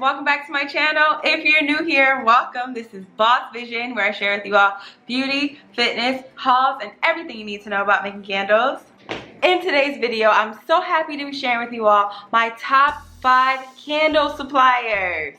welcome back to my channel. If you're new here, welcome. This is Boss Vision, where I share with you all beauty, fitness, hauls, and everything you need to know about making candles. In today's video, I'm so happy to be sharing with you all my top 5 candle suppliers.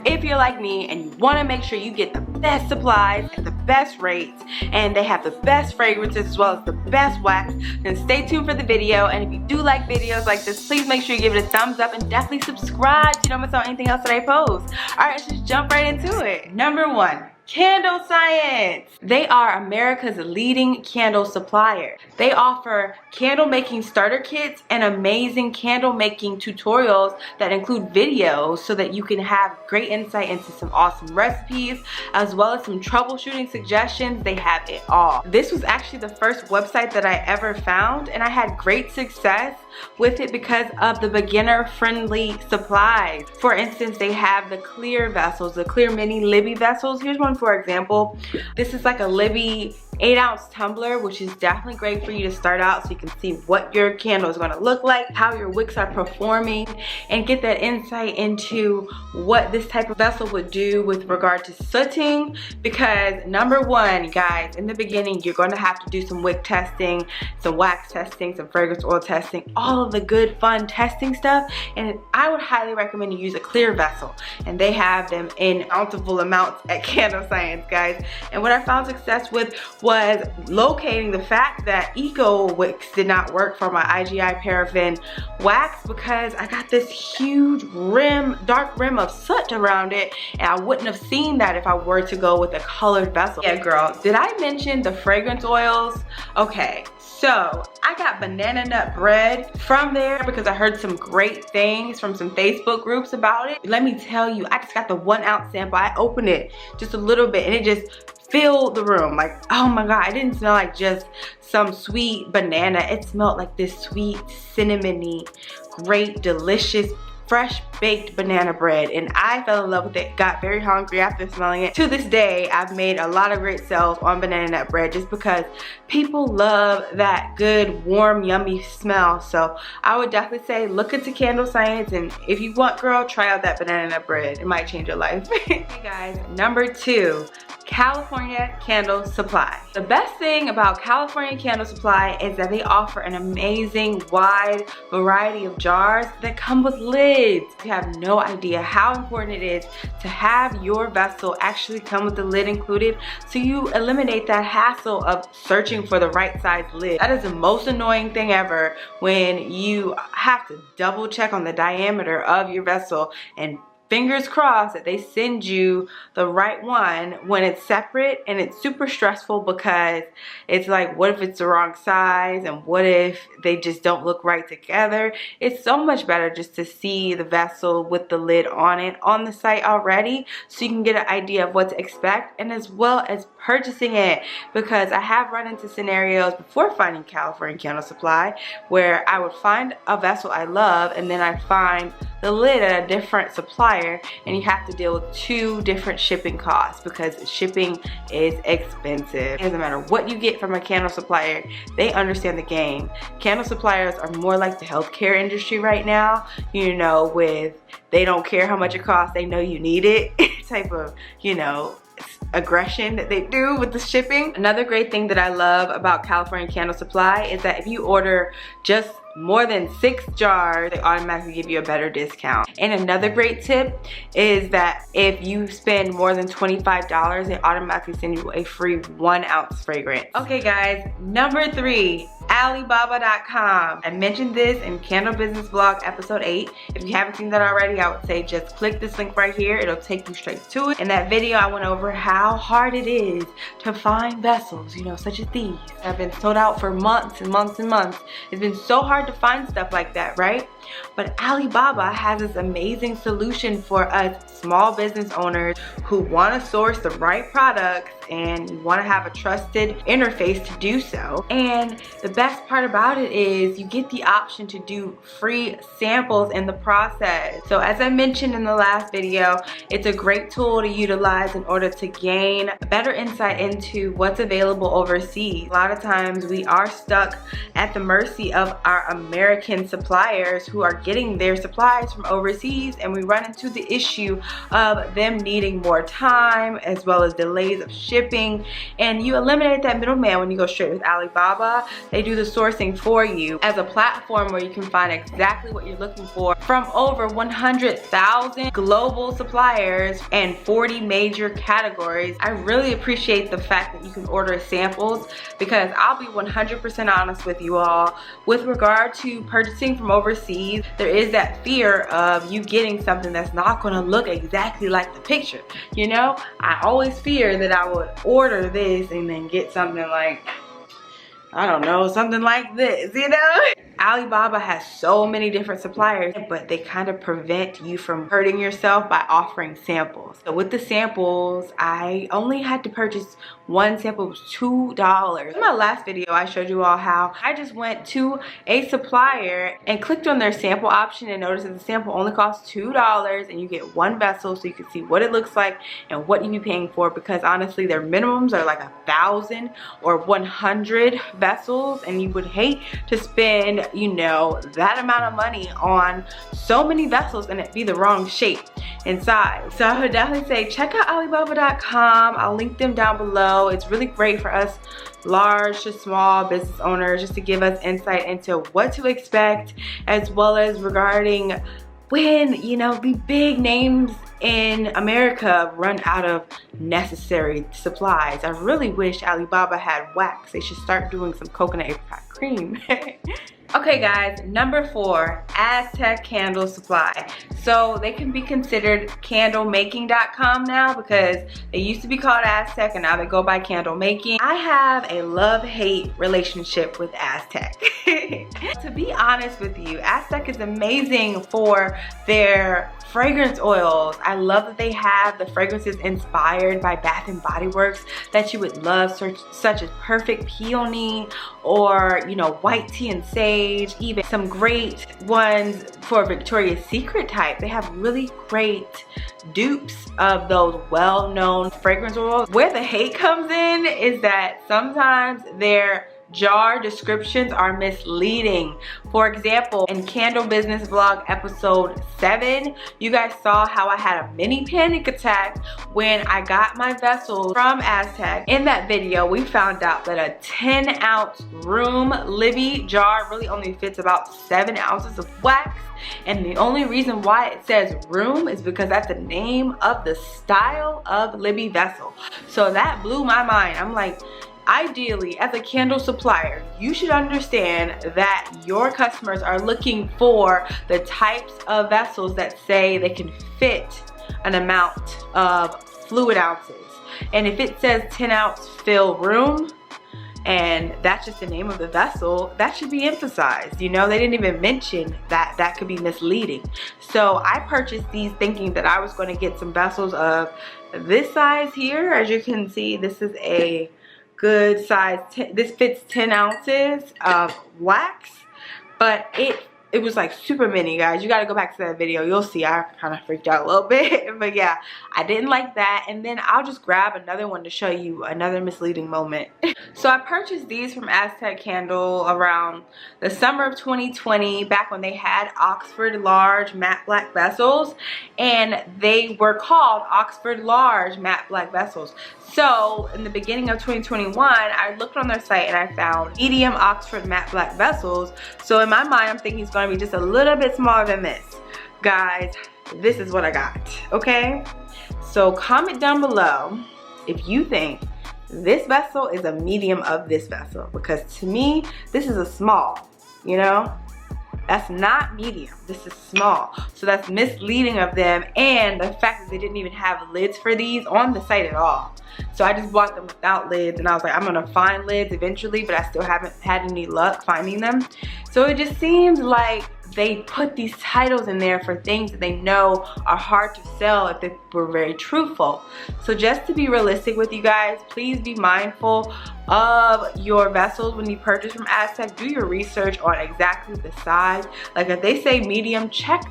If you're like me and you want to make sure you get the best supplies and the best rates, and they have the best fragrances as well as the best wax, then stay tuned for the video. And if you do like videos like this, please make sure you give it a thumbs up and definitely subscribe so you don't miss out on anything else that I post. Alright, let's just jump right into it. Number 1. Candle Science. They are America's leading candle supplier. They offer candle making starter kits and amazing candle making tutorials that include videos so that you can have great insight into some awesome recipes as well as some troubleshooting suggestions. They have it all. This was actually the first website that I ever found, and I had great success with it because of the beginner friendly supplies. For instance, they have the clear vessels, the clear mini Libby vessels. Here's one for example. This is like a Libby 8-ounce tumbler, which is definitely great for you to start out so you can see what your candle is going to look like, how your wicks are performing, and get that insight into what this type of vessel would do with regard to sooting. Because number 1, guys, in the beginning you're going to have to do some wick testing, some wax testing, some fragrance oil testing, all of the good fun testing stuff, and I would highly recommend you use a clear vessel, and they have them in bountiful amounts at Candle Science, guys. And what I found success with was locating the fact that Eco Wicks did not work for my IGI paraffin wax because I got this huge rim, dark rim of soot around it, and I wouldn't have seen that if I were to go with a colored vessel. Yeah, girl, did I mention the fragrance oils? Okay, so I got banana nut bread from there because I heard some great things from some Facebook groups about it. Let me tell you, I just got the 1-ounce sample. I opened it just a little bit and it just filled the room. Like, oh my god, it didn't smell like just some sweet banana. It smelled like this sweet, cinnamony, great, delicious, fresh baked banana bread, and I fell in love with it. Got very hungry after smelling it. To this day, I've made a lot of great sales on banana nut bread just because people love that good, warm, yummy smell. So I would definitely say look into Candle Science, and if you want, girl, try out that banana nut bread. It might change your life. Hey guys, number 2, California Candle Supply. The best thing about California Candle Supply is that they offer an amazing wide variety of jars that come with lids. You have no idea how important it is to have your vessel actually come with the lid included, so you eliminate that hassle of searching for the right size lid. That is the most annoying thing ever, when you have to double check on the diameter of your vessel, and fingers crossed that they send you the right one when it's separate. And it's super stressful because it's like, what if it's the wrong size, and what if they just don't look right together? It's so much better just to see the vessel with the lid on it on the site already, so you can get an idea of what to expect, and as well as purchasing it. Because I have run into scenarios before finding California Candle Supply where I would find a vessel I love and then I find the lid at a different supplier, and you have to deal with 2 different shipping costs because shipping is expensive. It doesn't matter what you get from a candle supplier, they understand the game. Candle suppliers are more like the healthcare industry right now, you know, with they don't care how much it costs, they know you need it type of, you know, aggression that they do with the shipping. Another great thing that I love about California Candle Supply is that if you order just more than 6 jars, they automatically give you a better discount. And another great tip is that if you spend more than $25, they automatically send you a free 1-ounce fragrance. Okay guys, number 3, Alibaba.com. I mentioned this in Candle Business Vlog episode 8. If you haven't seen that already, I would say just click this link right here. It'll take you straight to it. In that video, I went over how hard it is to find vessels, you know, such as these. I've been sold out for months and months and months. It's been so hard to find stuff like that, right? But Alibaba has this amazing solution for us small business owners who want to source the right products and want to have a trusted interface to do so. And the best part about it is you get the option to do free samples in the process. So as I mentioned in the last video, it's a great tool to utilize in order to gain better insight into what's available overseas. A lot of times we are stuck at the mercy of our American suppliers who are getting their supplies from overseas, and we run into the issue of them needing more time as well as delays of shipping. And you eliminate that middleman when you go straight with Alibaba. They do the sourcing for you as a platform where you can find exactly what you're looking for from over 100,000 global suppliers and 40 major categories. I really appreciate the fact that you can order samples, because I'll be 100% honest with you all. With regard to purchasing from overseas, there is that fear of you getting something that's not going to look exactly like the picture. You know, I always fear that I would order this and then get something like, I don't know, something like this, you know? Alibaba has so many different suppliers, but they kind of prevent you from hurting yourself by offering samples. So with the samples, I only had to purchase one sample. It was $2. In my last video, I showed you all how I just went to a supplier and clicked on their sample option and noticed that the sample only costs $2 and you get one vessel so you can see what it looks like and what you'd be paying for, because honestly their minimums are like 1,000 or 100 vessels, and you would hate to spend, you know, that amount of money on so many vessels and it be the wrong shape and size. So I would definitely say check out Alibaba.com. I'll link them down below. It's really great for us large to small business owners, just to give us insight into what to expect, as well as regarding when, you know, the big names in America run out of necessary supplies. I really wish Alibaba had wax. They should start doing some coconut apricot cream. Okay guys, number 4, Aztec candle supply. So they can be considered candlemaking.com now, because they used to be called Aztec and now they go by candle making. I have a love-hate relationship with Aztec. To be honest with you, Aztec is amazing for their fragrance oils. I love that they have the fragrances inspired by Bath and Body Works that you would love, such as Perfect Peony, or, you know, white tea and sage. Even some great ones for Victoria's Secret type. They have really great dupes of those well-known fragrance oils. Where the hate comes in is that sometimes their jar descriptions are misleading. For example, in Candle Business Vlog episode 7, you guys saw how I had a mini panic attack when I got my vessels from Aztec. In that video, we found out that a 10-ounce room Libby jar really only fits about 7 ounces of wax. And the only reason why it says room is because that's the name of the style of Libby vessel. So that blew my mind. I'm like, ideally, as a candle supplier, you should understand that your customers are looking for the types of vessels that say they can fit an amount of fluid ounces. And if it says 10-ounce fill room, and that's just the name of the vessel, that should be emphasized. You know, they didn't even mention that that could be misleading. So I purchased these thinking that I was going to get some vessels of this size here. As you can see, this is a good size. This fits 10 ounces of wax, but it was like super mini, guys. You got to go back to that video. You'll see I kind of freaked out a little bit. But yeah, I didn't like that. And then I'll just grab another one to show you another misleading moment. So I purchased these from Aztec Candle around the summer of 2020, back when they had Oxford large matte black vessels, and they were called Oxford large matte black vessels. So in the beginning of 2021, I looked on their site and I found medium Oxford matte black vessels. So in my mind, I'm thinking it's going to be just a little bit smaller than this. Guys, this is what I got, okay? So comment down below if you think this vessel is a medium of this vessel, because to me, this is a small, you know? That's not medium, this is small. So that's misleading of them, and the fact that they didn't even have lids for these on the site at all. So I just bought them without lids, and I was like, I'm gonna find lids eventually, but I still haven't had any luck finding them. So it just seems like they put these titles in there for things that they know are hard to sell if they were very truthful. So just to be realistic with you guys, please be mindful of your vessels when you purchase from Aztec. Do your research on exactly the size. Like if they say medium, check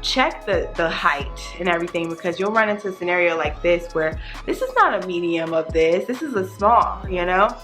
check the height and everything, because you'll run into a scenario like this where this is not a medium of this is a small, you know?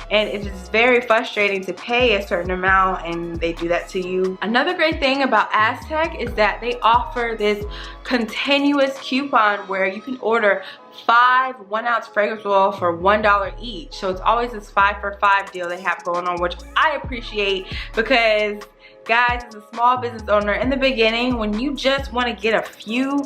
And it is very frustrating to pay a certain amount and they do that to you. Another great thing about Aztec is that they offer this continuous coupon where you can order 5 1-ounce fragrance oil for $1 each. So it's always this 5 for 5 deal they have going on, which I appreciate, because guys, as a small business owner in the beginning, when you just want to get a few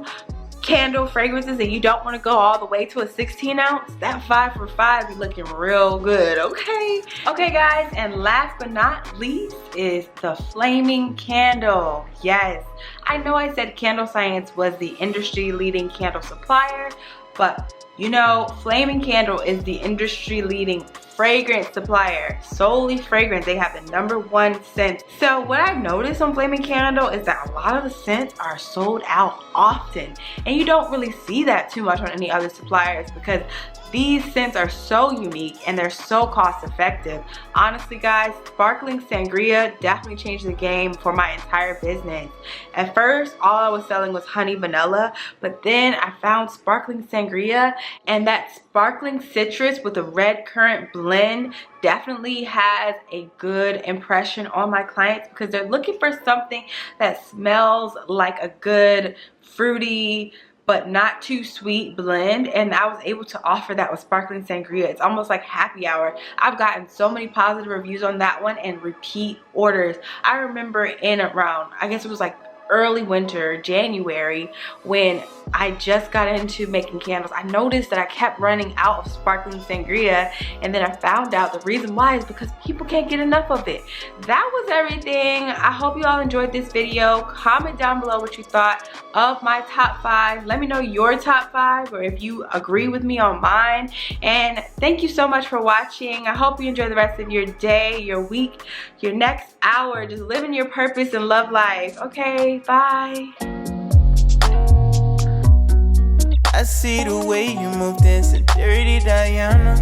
candle fragrances and you don't want to go all the way to a 16-ounce, that 5 for 5 be looking real good. Okay guys, and last but not least is the flaming candle. Yes, I know I said Candle Science was the industry leading candle supplier, but you know, Flaming Candle is the industry leading fragrance supplier, solely fragrance. They have the #1 scent. So what I've noticed on Flaming Candle is that a lot of the scents are sold out often, and you don't really see that too much on any other suppliers, because these scents are so unique and they're so cost effective. Honestly guys, sparkling sangria definitely changed the game for my entire business. At first, all I was selling was honey vanilla, but then I found sparkling sangria, and that sparkling citrus with a red currant blend definitely has a good impression on my clients, because they're looking for something that smells like a good fruity but not too sweet blend, and I was able to offer that with sparkling sangria. It's almost like happy hour. I've gotten so many positive reviews on that one and repeat orders. I remember in around, I guess it was like early winter, January, when I just got into making candles, I noticed that I kept running out of sparkling sangria, and then I found out the reason why is because people can't get enough of it. That was everything. I hope you all enjoyed this video. Comment down below what you thought of my top 5. Let me know your top 5, or if you agree with me on mine. And thank you so much for watching. I hope you enjoy the rest of your day, your week, your next hour, just living your purpose and love life. Okay, bye. I see the way you move, dancing dirty Diana.